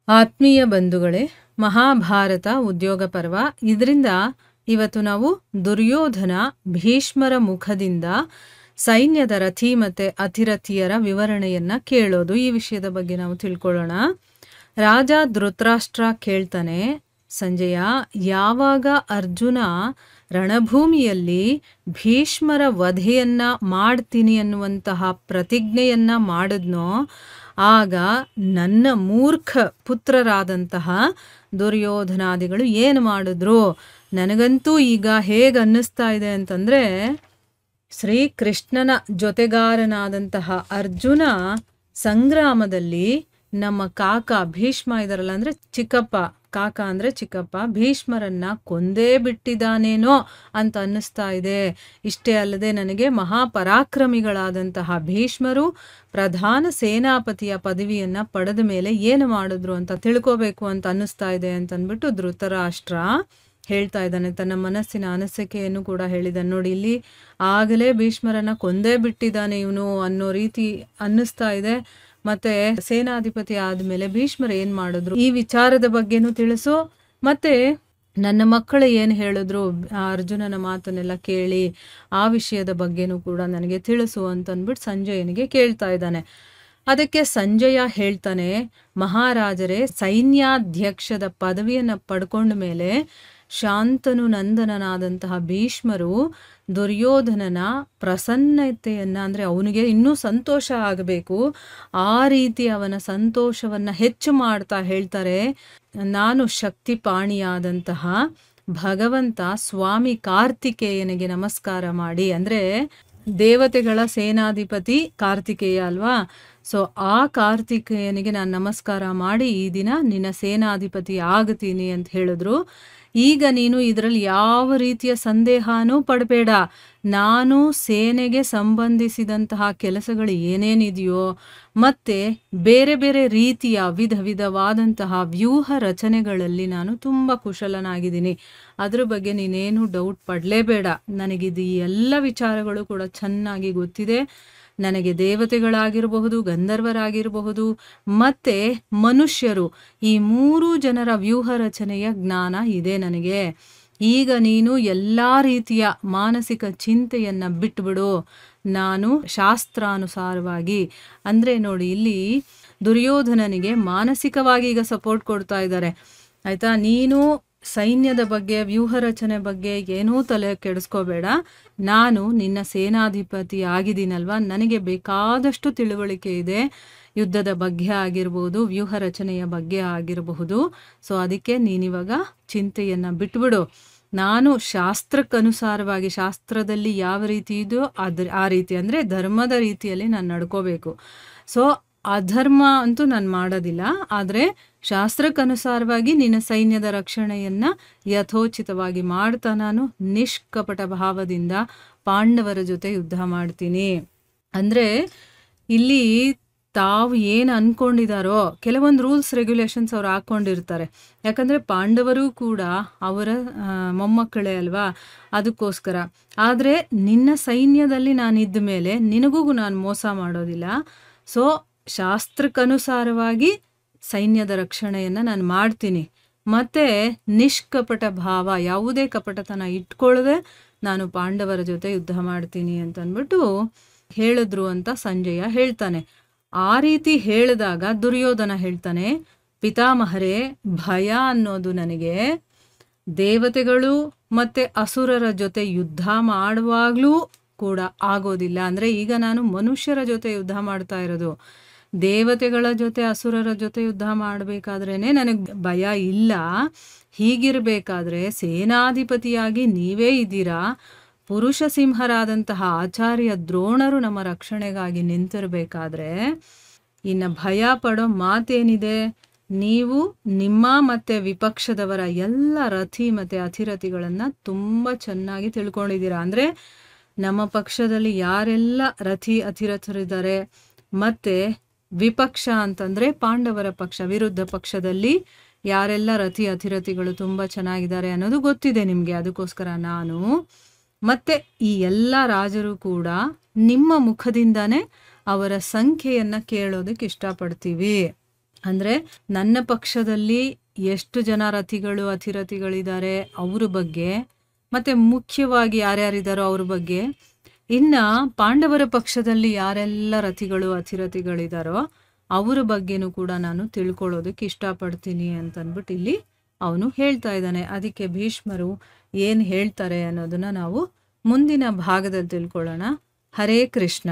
ಆತ್ಮೀಯ ಬಂಧುಗಳೇ, ಮಹಾಭಾರತ ಉದ್ಯೋಗ ಪರ್ವ. ಇದರಿಂದ ಇವತ್ತು ನಾವು ದುರ್ಯೋಧನ ಭೀಷ್ಮರ ಮುಖದಿಂದ ಸೈನ್ಯದ ರಥಿ ಮತ್ತೆ ಅತಿರಥಿಯರ ವಿವರಣೆಯನ್ನ ಕೇಳೋದು, ಈ ವಿಷಯದ ಬಗ್ಗೆ ನಾವು ತಿಳ್ಕೊಳ್ಳೋಣ. ರಾಜ ಧೃತರಾಷ್ಟ್ರ ಕೇಳ್ತಾನೆ, ಸಂಜಯ, ಯಾವಾಗ ಅರ್ಜುನ ರಣಭೂಮಿಯಲ್ಲಿ ಭೀಷ್ಮರ ವಧೆಯನ್ನ ಮಾಡ್ತೀನಿ ಅನ್ನುವಂತಹ ಪ್ರತಿಜ್ಞೆಯನ್ನ ಮಾಡಿದ್ನೋ, ಆಗ ನನ್ನ ಮೂರ್ಖ ಪುತ್ರರಾದಂತಹ ದುರ್ಯೋಧನಾದಿಗಳು ಏನು ಮಾಡಿದ್ರು? ನನಗಂತೂ ಈಗ ಹೇಗೆ ಅನ್ನಿಸ್ತಾ ಇದೆ ಅಂತಂದ್ರೆ, ಶ್ರೀಕೃಷ್ಣನ ಜೊತೆಗಾರನಾದಂತಹ ಅರ್ಜುನ ಸಂಗ್ರಾಮದಲ್ಲಿ ನಮ್ಮ ಕಾಕ ಭೀಷ್ಮ ಇದಾರಲ್ಲ, ಅಂದ್ರೆ ಚಿಕ್ಕಪ್ಪ, ಕಾಕ ಅಂದ್ರೆ ಚಿಕ್ಕಪ್ಪ, ಭೀಷ್ಮರನ್ನ ಕೊಂದೇ ಬಿಟ್ಟಿದ್ದಾನೇನೋ ಅಂತ ಅನ್ನಿಸ್ತಾ ಇದೆ. ಇಷ್ಟೇ ಅಲ್ಲದೆ ನನಗೆ ಮಹಾಪರಾಕ್ರಮಿಗಳಾದಂತಹ ಭೀಷ್ಮರು ಪ್ರಧಾನ ಸೇನಾಪತಿಯ ಪದವಿಯನ್ನ ಪಡೆದ ಮೇಲೆ ಏನು ಮಾಡಿದ್ರು ಅಂತ ತಿಳ್ಕೋಬೇಕು ಅಂತ ಅನ್ನಿಸ್ತಾ ಇದೆ ಅಂತಂದ್ಬಿಟ್ಟು ಧೃತರಾಷ್ಟ್ರ ಹೇಳ್ತಾ ಇದ್ದಾನೆ. ತನ್ನ ಮನಸ್ಸಿನ ಅನಿಸಿಕೆಯನ್ನು ಕೂಡ ಹೇಳಿದಾನೆ. ನೋಡಿ, ಇಲ್ಲಿ ಆಗಲೇ ಭೀಷ್ಮರನ್ನ ಕೊಂದೇ ಬಿಟ್ಟಿದ್ದಾನೆ ಇವನು ಅನ್ನೋ ರೀತಿ ಅನ್ನಿಸ್ತಾ ಇದೆ. ಮತ್ತೆ ಸೇನಾಧಿಪತಿ ಆದ್ಮೇಲೆ ಭೀಷ್ಮರು ಏನ್ ಮಾಡಿದ್ರು, ಈ ವಿಚಾರದ ಬಗ್ಗೆನೂ ತಿಳಿಸು. ಮತ್ತೆ ನನ್ನ ಮಕ್ಕಳು ಏನು ಹೇಳಿದ್ರು, ಅರ್ಜುನನ ಮಾತನ್ನೆಲ್ಲ ಕೇಳಿ ಆ ವಿಷಯದ ಬಗ್ಗೆನೂ ಕೂಡ ನನಗೆ ತಿಳಿಸು ಅಂತಂದ್ಬಿಟ್ಟು ಸಂಜಯನಿಗೆ ಕೇಳ್ತಾ ಇದ್ದಾನೆ. ಅದಕ್ಕೆ ಸಂಜಯ ಹೇಳ್ತಾನೆ, ಮಹಾರಾಜರೇ, ಸೈನ್ಯಾಧ್ಯಕ್ಷದ ಪದವಿಯನ್ನ ಪಡ್ಕೊಂಡ ಮೇಲೆ ಶಾಂತನು ನಂದನನಾದಂತಹ ಭೀಷ್ಮರು ದುರ್ಯೋಧನನ ಪ್ರಸನ್ನತೆಯನ್ನ, ಅಂದ್ರೆ ಅವನಿಗೆ ಇನ್ನೂ ಸಂತೋಷ ಆಗಬೇಕು, ಆ ರೀತಿ ಅವನ ಸಂತೋಷವನ್ನ ಹೆಚ್ಚು ಮಾಡ್ತಾ ಹೇಳ್ತಾರೆ, ನಾನು ಶಕ್ತಿಪಾಣಿಯಾದಂತಹ ಭಗವಂತ ಸ್ವಾಮಿ ಕಾರ್ತಿಕೇಯನಿಗೆ ನಮಸ್ಕಾರ ಮಾಡಿ. ಅಂದ್ರೆ ದೇವತೆಗಳ ಸೇನಾಧಿಪತಿ ಕಾರ್ತಿಕೇಯ ಅಲ್ವಾ, ಸೊ ಆ ಕಾರ್ತಿಕೇಯನಿಗೆ ನಾನು ನಮಸ್ಕಾರ ಮಾಡಿ ಈ ದಿನ ನಿನ್ನ ಸೇನಾಧಿಪತಿ ಆಗ್ತೀನಿ ಅಂತ ಹೇಳಿದ್ರು. ಈಗ ನೀನು ಇದರಲ್ಲಿ ಯಾವ ರೀತಿಯ ಸಂದೇಹನೂ ಪಡಬೇಡ. ನಾನು ಸೇನೆಗೆ ಸಂಬಂಧಿಸಿದಂತಹ ಕೆಲಸಗಳು ಏನೇನಿದೆಯೋ ಮತ್ತೆ ಬೇರೆ ಬೇರೆ ರೀತಿಯ ವಿಧವಾದಂತಹ ವ್ಯೂಹ ರಚನೆಗಳಲ್ಲಿ ನಾನು ತುಂಬ ಕುಶಲನಾಗಿದ್ದೀನಿ. ಅದ್ರ ಬಗ್ಗೆ ನೀನೇನು ಡೌಟ್ ಪಡಲೇಬೇಡ. ನನಗಿದು ಈ ಎಲ್ಲ ವಿಚಾರಗಳು ಕೂಡ ಚೆನ್ನಾಗಿ ಗೊತ್ತಿದೆ. ನನಗೆ ದೇವತೆಗಳಾಗಿರಬಹುದು, ಗಂಧರ್ವರಾಗಿರಬಹುದು, ಮತ್ತೆ ಮನುಷ್ಯರು, ಈ 3 ಜನರ ವ್ಯೂಹ ರಚನೆಯ ಜ್ಞಾನ ಇದೆ ನನಗೆ. ಈಗ ನೀನು ಎಲ್ಲ ರೀತಿಯ ಮಾನಸಿಕ ಚಿಂತೆಯನ್ನ ಬಿಟ್ಬಿಡು. ನಾನು ಶಾಸ್ತ್ರಾನುಸಾರವಾಗಿ, ಅಂದ್ರೆ ನೋಡಿ, ಇಲ್ಲಿ ದುರ್ಯೋಧನನಿಗೆ ಮಾನಸಿಕವಾಗಿ ಈಗ ಸಪೋರ್ಟ್ ಕೊಡ್ತಾ ಇದ್ದಾರೆ, ಆಯ್ತಾ. ನೀನು ಸೈನ್ಯದ ಬಗ್ಗೆ, ವ್ಯೂಹ ರಚನೆ ಬಗ್ಗೆ ಏನೂ ತಲೆ ಕೆಡಿಸ್ಕೋಬೇಡ. ನಾನು ನಿನ್ನ ಸೇನಾಧಿಪತಿ ಆಗಿದ್ದೀನಲ್ವಾ, ನನಗೆ ಬೇಕಾದಷ್ಟು ತಿಳುವಳಿಕೆ ಇದೆ, ಯುದ್ಧದ ಬಗ್ಗೆ ಆಗಿರ್ಬೋದು, ವ್ಯೂಹ ರಚನೆಯ ಬಗ್ಗೆ ಆಗಿರಬಹುದು. ಸೊ ಅದಕ್ಕೆ ನೀನಿವಾಗ ಚಿಂತೆಯನ್ನ ಬಿಟ್ಬಿಡು. ನಾನು ಶಾಸ್ತ್ರಕ್ಕನುಸಾರವಾಗಿ, ಶಾಸ್ತ್ರದಲ್ಲಿ ಯಾವ ರೀತಿ ಇದೆಯೋ ಆ ರೀತಿ, ಅಂದ್ರೆ ಧರ್ಮದ ರೀತಿಯಲ್ಲಿ ನಾನು ನಡ್ಕೋಬೇಕು. ಸೊ ಅಧರ್ಮ ಅಂತೂ ನಾನು ಮಾಡೋದಿಲ್ಲ, ಆದರೆ ಶಾಸ್ತ್ರಕ್ಕನುಸಾರವಾಗಿ ನಿನ್ನ ಸೈನ್ಯದ ರಕ್ಷಣೆಯನ್ನ ಯಥೋಚಿತವಾಗಿ ಮಾಡ್ತಾ ನಾನು ನಿಷ್ಕಪಟ ಭಾವದಿಂದ ಪಾಂಡವರ ಜೊತೆ ಯುದ್ಧ ಮಾಡ್ತೀನಿ. ಅಂದ್ರೆ ಇಲ್ಲಿ ತಾವು ಏನು ಅನ್ಕೊಂಡಿದಾರೋ ಕೆಲವೊಂದು ರೂಲ್ಸ್ ರೆಗ್ಯುಲೇಷನ್ಸ್ ಅವ್ರು ಹಾಕೊಂಡಿರ್ತಾರೆ. ಯಾಕಂದ್ರೆ ಪಾಂಡವರು ಕೂಡ ಅವರ ಮೊಮ್ಮಕ್ಕಳೇ ಅಲ್ವಾ, ಅದಕ್ಕೋಸ್ಕರ. ಆದರೆ ನಿನ್ನ ಸೈನ್ಯದಲ್ಲಿ ನಾನು ಇದ್ದ ಮೇಲೆ ನಿನಗೂ ನಾನು ಮೋಸ ಮಾಡೋದಿಲ್ಲ. ಸೊ ಶಾಸ್ತ್ರಕ್ಕನುಸಾರವಾಗಿ ಸೈನ್ಯದ ರಕ್ಷಣೆಯನ್ನ ನಾನು ಮಾಡ್ತೀನಿ. ಮತ್ತೆ ನಿಷ್ಕಪಟ ಭಾವ, ಯಾವುದೇ ಕಪಟತನ ಇಟ್ಕೊಳ್ಳದೆ ನಾನು ಪಾಂಡವರ ಜೊತೆ ಯುದ್ಧ ಮಾಡ್ತೀನಿ ಅಂತ ಅಂದ್ಬಿಟ್ಟು ಹೇಳಿದ್ರು ಅಂತ ಸಂಜಯ ಹೇಳ್ತಾನೆ. ಆ ರೀತಿ ಹೇಳಿದಾಗ ದುರ್ಯೋಧನ ಹೇಳ್ತಾನೆ, ಪಿತಾಮಹರೇ, ಭಯ ಅನ್ನೋದು ನನಗೆ ದೇವತೆಗಳು ಮತ್ತೆ ಅಸುರರ ಜೊತೆ ಯುದ್ಧ ಮಾಡುವಾಗ್ಲೂ ಕೂಡ ಆಗೋದಿಲ್ಲ. ಅಂದ್ರೆ ಈಗ ನಾನು ಮನುಷ್ಯರ ಜೊತೆ ಯುದ್ಧ ಮಾಡ್ತಾ ಇರೋದು, ದೇವತೆಗಳ ಜೊತೆ ಅಸುರರ ಜೊತೆ ಯುದ್ಧ ಮಾಡಬೇಕಾದ್ರೇನೆ ನನಗೆ ಭಯ ಇಲ್ಲ. ಹೀಗಿರ್ಬೇಕಾದ್ರೆ ಸೇನಾಧಿಪತಿಯಾಗಿ ನೀವೇ ಇದ್ದೀರಾ, ಪುರುಷ ಸಿಂಹರಾದಂತಹ ಆಚಾರ್ಯ ದ್ರೋಣರು ನಮ್ಮ ರಕ್ಷಣೆಗಾಗಿ ನಿಂತಿರ್ಬೇಕಾದ್ರೆ ಇನ್ನು ಭಯ ಪಡೋ ಮಾತೇನಿದೆ? ನೀವು ನಿಮ್ಮ ಮತ್ತೆ ವಿಪಕ್ಷದವರ ಎಲ್ಲ ರಥಿ ಮತ್ತೆ ಅತಿರಥಿಗಳನ್ನ ತುಂಬಾ ಚೆನ್ನಾಗಿ ತಿಳ್ಕೊಂಡಿದ್ದೀರಾ. ಅಂದ್ರೆ ನಮ್ಮ ಪಕ್ಷದಲ್ಲಿ ಯಾರೆಲ್ಲ ರಥಿ ಅತಿರಥರಿದ್ದಾರೆ, ಮತ್ತೆ ವಿಪಕ್ಷ ಅಂತಂದ್ರೆ ಪಾಂಡವರ ಪಕ್ಷ, ವಿರುದ್ಧ ಪಕ್ಷದಲ್ಲಿ ಯಾರೆಲ್ಲ ರಥಿ ಅತಿರಥಿಗಳು ತುಂಬಾ ಚೆನ್ನಾಗಿದ್ದಾರೆ ಅನ್ನೋದು ಗೊತ್ತಿದೆ ನಿಮ್ಗೆ. ಅದಕ್ಕೋಸ್ಕರ ನಾನು ಮತ್ತೆ ಈ ಎಲ್ಲ ರಾಜರು ಕೂಡ ನಿಮ್ಮ ಮುಖದಿಂದಾನೇ ಅವರ ಸಂಖ್ಯೆಯನ್ನ ಕೇಳೋದಕ್ಕೆ ಇಷ್ಟಪಡ್ತೀವಿ. ಅಂದರೆ ನನ್ನ ಪಕ್ಷದಲ್ಲಿ ಎಷ್ಟು ಜನ ರಥಿಗಳು ಅತಿರಥಿಗಳಿದ್ದಾರೆ ಅವ್ರ ಬಗ್ಗೆ, ಮತ್ತು ಮುಖ್ಯವಾಗಿ ಯಾರ್ಯಾರಿದ್ದಾರೋ ಅವ್ರ ಬಗ್ಗೆ, ಇನ್ನು ಪಾಂಡವರ ಪಕ್ಷದಲ್ಲಿ ಯಾರೆಲ್ಲ ರಥಿಗಳು ಅತಿರಥಿಗಳಿದ್ದಾರೋ ಅವರ ಬಗ್ಗೆನೂ ಕೂಡ ನಾನು ತಿಳ್ಕೊಳ್ಳೋದಕ್ಕೆ ಇಷ್ಟಪಡ್ತೀನಿ ಅಂತಂದ್ಬಿಟ್ಟು ಇಲ್ಲಿ ಅವನು ಹೇಳ್ತಾ ಇದ್ದಾನೆ. ಅದಕ್ಕೆ ಭೀಷ್ಮರು ಏನು ಹೇಳ್ತಾರೆ ಅನ್ನೋದನ್ನು ನಾವು ಮುಂದಿನ ಭಾಗದಲ್ಲಿ ತಿಳ್ಕೊಳ್ಳೋಣ. ಹರೇ ಕೃಷ್ಣ.